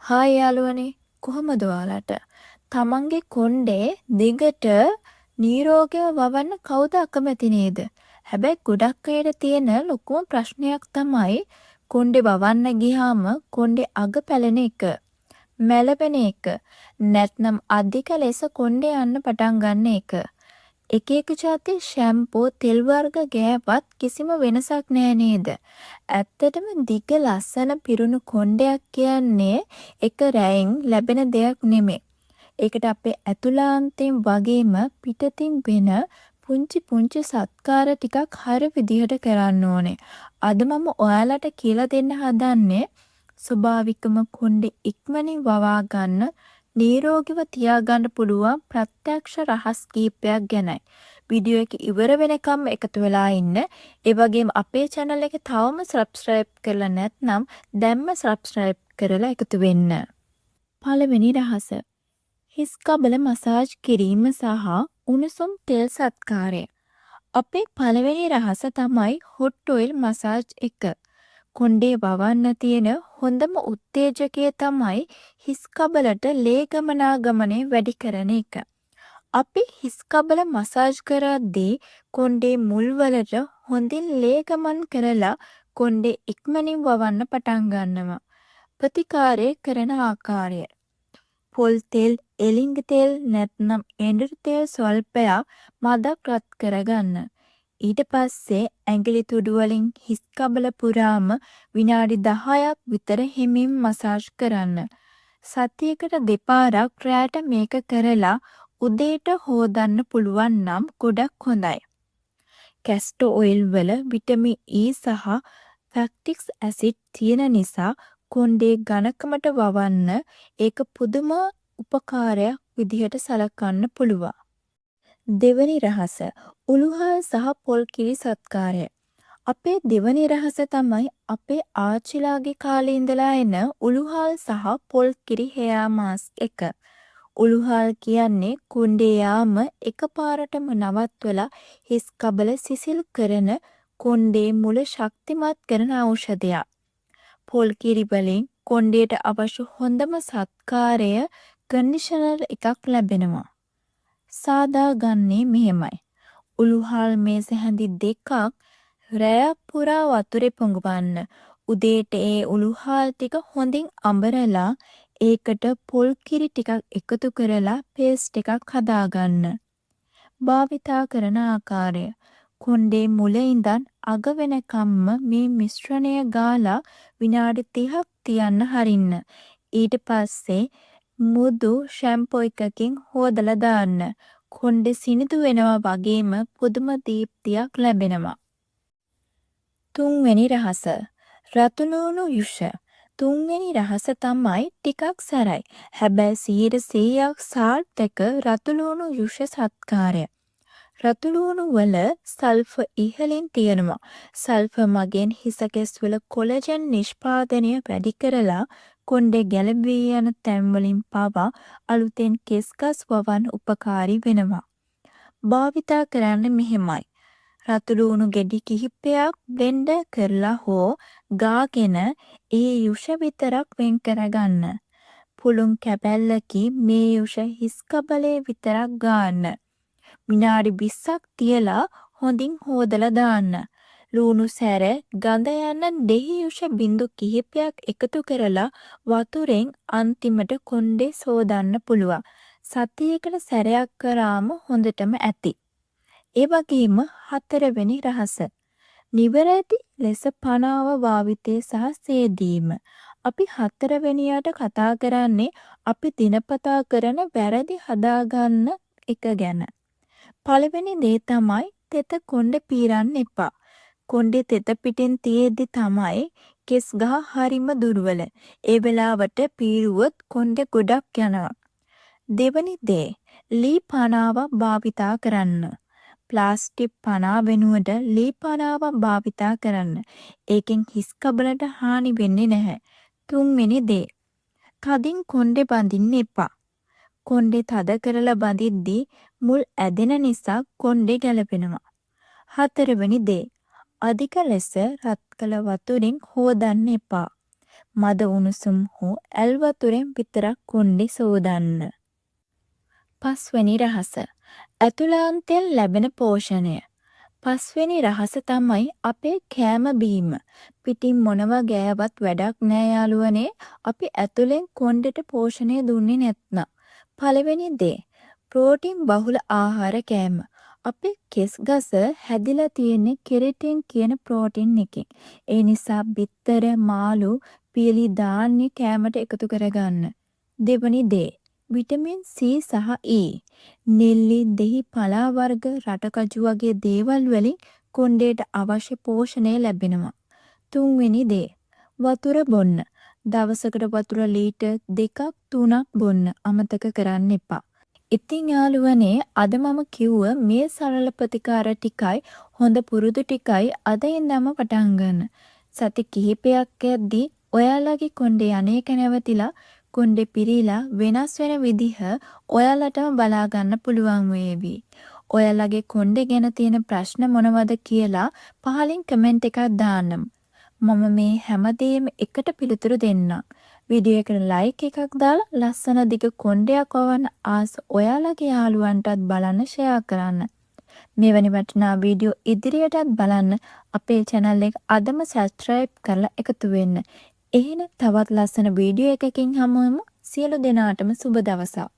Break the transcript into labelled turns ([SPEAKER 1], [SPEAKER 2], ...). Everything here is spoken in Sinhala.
[SPEAKER 1] හායි යාළුවනේ කොහොමද ඔයාලට? තමන්ගේ කොණ්ඩේ දිගට නිරෝගීව වවන්න කවුද අකමැති නේද? හැබැයි ගොඩක් අයට තියෙන ලොකුම ප්‍රශ්නයක් තමයි කොණ්ඩේ වවන්න ගියාම කොණ්ඩේ අග පැලෙන එක, මැලපෙන එක, නැත්නම් අධික ලෙස කොණ්ඩේ යන්න පටන් ගන්න එක. එක එක જાති ෂැම්පූ තෙල් වර්ග ගෑවත් කිසිම වෙනසක් නෑ නේද? ඇත්තටම දිග ලස්සන පිරුණු කොණ්ඩයක් කියන්නේ එක රැයෙන් ලැබෙන දෙයක් නෙමෙයි. ඒකට අපේ ඇතුළාන්තයෙන් වගේම පිටතින් වෙන පුංචි පුංචි සත්කාර ටිකක් හරිය විදිහට කරන්න ඕනේ. අද මම ඔයාලට කියලා දෙන්න හදන්නේ ස්වභාවිකම කොණ්ඩේ ඉක්මනින් වවා ගන්න නිරෝගීව තියාගන්න පුළුවන් ප්‍රත්‍යක්ෂ රහස් කීපයක් ගැනයි. වීඩියෝ එක ඉවර වෙනකම් එකතු වෙලා ඉන්න. ඒ වගේම අපේ channel එක තවම subscribe කරලා නැත්නම් දැන්ම subscribe කරලා එකතු වෙන්න. පළවෙනි රහස. හිස් කබල මසාජ් කිරීම සහ උණුසුම් තෙල් සත්කාරය. අපේ පළවෙනි රහස තමයි hot oil massage එක. කොණ්ඩේ වවන්න තියෙන හොඳම උත්තේජකය තමයි හිස් කබලට ලේ ගමනාගමනය වැඩි කරන එක. අපි හිස් කබල මසාජ් කරද්දී කොණ්ඩේ මුල්වලට හොඳින් ලේ ගමන් කරලා කොණ්ඩේ ඉක්මනින් වවන්න පටන් ගන්නවා. ප්‍රතිකාරය කරන ආකාරය. පොල් තෙල්, එලිංග තෙල් නැත්නම් එඬරු තෙල් ස්වල්පයක් මදක් රත් කරගන්න. ඊට පස්සේ ඇඟිලි තුඩු වලින් හිස් කබල පුරාම විනාඩි 10ක් විතර හිමින් මසාජ් කරන්න. සතියකට දෙපාරක් රැයට මේක කරලා උදේට හොදන්න පුළුවන් නම් ගොඩක් හොඳයි. කැස්ටර් ඔයිල් වල විටමින් E සහ ෆැක්ටික් ඇසිඩ් තියෙන නිසා කොණ්ඩේ ඝනකමට වවන්න ඒක පුදුම උපකාරයක් විදිහට සලකන්න පුළුවන්. දෙවනි රහස උළුහල් සහ පොල් කිරි සත්කාරය. අපේ දෙවනි රහස තමයි අපේ ආච්චිලාගේ කාලේ ඉඳලා එන උළුහල් සහ පොල් කිරි හෙයා මාස්ක් එක. උළුහල් කියන්නේ කොණ්ඩේ යාම එකපාරටම නවත්වලා හිස් කබල සිසිල් කරන කොණ්ඩේ මුල ශක්තිමත් කරන ඖෂධයක්. පොල් කිරි වලින් කොණ්ඩේට අවශ්‍ය හොඳම සත්කාරය කන්ඩිෂනර් එකක් ලැබෙනවා. සාදා ගන්නේ මෙහෙමයි. උළුහල් මේස හැඳි දෙකක් රැය පුරා වතුරේ පොඟවන්න. උදේට ඒ උළුහල් ටික හොඳින් අඹරලා ඒකට පොල් කිරි ටිකක් එකතු කරලා පේස්ට් එකක් හදාගන්න. භාවිතා කරන ආකාරය. කොණ්ඩේ මුල ඉඳන් අග වෙනකම්ම මේ මිශ්‍රණය ගාලා විනාඩි 30ක් තියන්න හරින්න. ඊට පස්සේ මුදු ෂැම්පූ එකකින් හොදලා දාන්න. කොණ්ඩේ සිනිඳු වෙනවා වගේම පුදුම දීප්තියක් ලැබෙනවා. තුන්වෙනි රහස. රතු ලුණු යුෂ. තුන්වෙනි රහස තමයි ටිකක් සැරයි. හැබැයි 100%ක් සාර්ථක රතු ලුණු යුෂ සත්කාරය. රතු ලුණු වල සල්ෆර් ඉහළින් තියෙනවා. සල්ෆර් මගෙන් හිස කෙස් වල කොලජන් නිෂ්පාදනය වැඩි කරලා කොණ්ඩේ ගැලවී යන තැන් වලින් පවා අලුතෙන් කෙස් ගස් වවන්න උපකාරී වෙනවා. භාවිතා කරන්න මෙහෙමයි. රතු ලුණු ගෙඩි කිහිපයක් බ්ලෙන්ඩ් කරලා හෝ ගාගෙන ඒ යුෂ විතරක් වෙන් කරගන්න. පුළුන් කැබැල්ලකින් මේ යුෂ හිස් කබලේ විතරක් ගන්න. විනාඩි 20ක් තියලා හොඳින් හොදලා දාන්න. ලුණු සැර ගඳ යන දෙහි යුෂ බිඳු කිහිපයක් එකතු කරලා වතුරෙන් අන්තිමට කොණ්ඩේ සෝදන්න පුළුවන්. සතියකට සැරයක් කරාම හොඳටම ඇති. ඒ වගේම හතරවෙනි රහස. නිවැරදි ලෙස පනාව භාවිතය සහ සේදීම. අපි හතරවෙනියට කතා කරන්නේ අපි දිනපතා කරන වැරදි හදාගන්න එක ගැන. පළවෙනි දේ තමයි තෙත කොණ්ඩේ පීරන්න එපා. කොණ්ඩේ තෙත පිටින් තියෙද්දි තමයි කෙස් ගහ හරිම දුර්වල. ඒ වෙලාවට පීරුවොත් කොණ්ඩේ ගොඩක් යනවා. දෙවනි දේ ලී පනාවක් භාවිතා කරන්න. ප්ලාස්ටික් පනා වෙනුවට ලී පනාවක් භාවිතා කරන්න. ඒකෙන් හිස් කබලට හානි වෙන්නේ නැහැ. තුන්වෙනි දේ තදින් කොණ්ඩේ බඳින්න එපා. කොණ්ඩේ තද කරලා බඳිද්දී මුල් ඇදෙන නිසා කොණ්ඩේ ගැලපෙනවා. හතරවෙනි දේ අධික ලෙස රත් කළ වතුරින් හොදන්න එපා. මද උණුසුම් හෝ ඇල් වතුරෙන් විතරක් කොණ්ඩේ සෝදන්න. 5 වෙනි රහස. ඇතුළාන්තයෙන් ලැබෙන පෝෂණය. 5 වෙනි රහස තමයි අපේ කෑම බීම. පිටින් මොනවා ගෑවත් වැඩක් නෑ යාළුවනේ. අපි ඇතුලෙන් කොණ්ඩෙට පෝෂණය දුන්නේ නැත්නම්. පළවෙනි දේ ප්‍රෝටීන් බහුල ආහාර කෑම. අපේ කෙස් ගස හැදිලා තියෙන්නේ කෙරටින් කියන ප්‍රෝටීන් එකකින්. ඒ නිසා බිත්තර, මාළු, පීලි ධාන්‍ය කෑමට එකතු කරගන්න. දෙවනි දේ විටමින් C සහ E. නෙල්ලි, දෙහි පලා වර්ග, රටකජු වගේ දේවල් වලින් කොණ්ඩේට අවශ්‍ය පෝෂණය ලැබෙනවා. තුන්වෙනි දේ වතුර බොන්න. දවසකට වතුර ලීටර් 2ක් 3ක් බොන්න අමතක කරන්න එපා. ඉතින් යාළුවනේ අද මම කිව්ව මේ සරල ප්‍රතිකාර ටිකයි හොඳ පුරුදු ටිකයි අද ඉඳන්ම පටන් ගන්න. සති කිහිපයක් යද්දී ඔයාලගේ කොණ්ඩේ අනේක නැවතිලා කොණ්ඩේ පිරීලා වෙනස් වෙන විදිහ ඔයාලටම බලා ගන්න පුළුවන් වේවි. ඔයාලගේ කොණ්ඩේ ගැන තියෙන ප්‍රශ්න මොනවද කියලා පහලින් කමෙන්ට් එකක් දාන්න. මම මේ හැමදේම එකට පිළිතුරු දෙන්නම්. වීඩියෝ එකට ලයික් එකක් දාලා ලස්සන දිග කොණ්ඩයක් වවන්න ආස ඔයාලගේ යාළුවන්ටත් බලන්න ෂෙයා කරන්න. මෙවැනි වටිනා වීඩියෝ ඉදිරියටත් බලන්න අපේ channel එක අදම subscribe කරලා එකතු වෙන්න. එහෙනම් තවත් ලස්සන වීඩියෝ එකකින් හමු වෙමු. සියලු දෙනාටම සුබ දවසක්.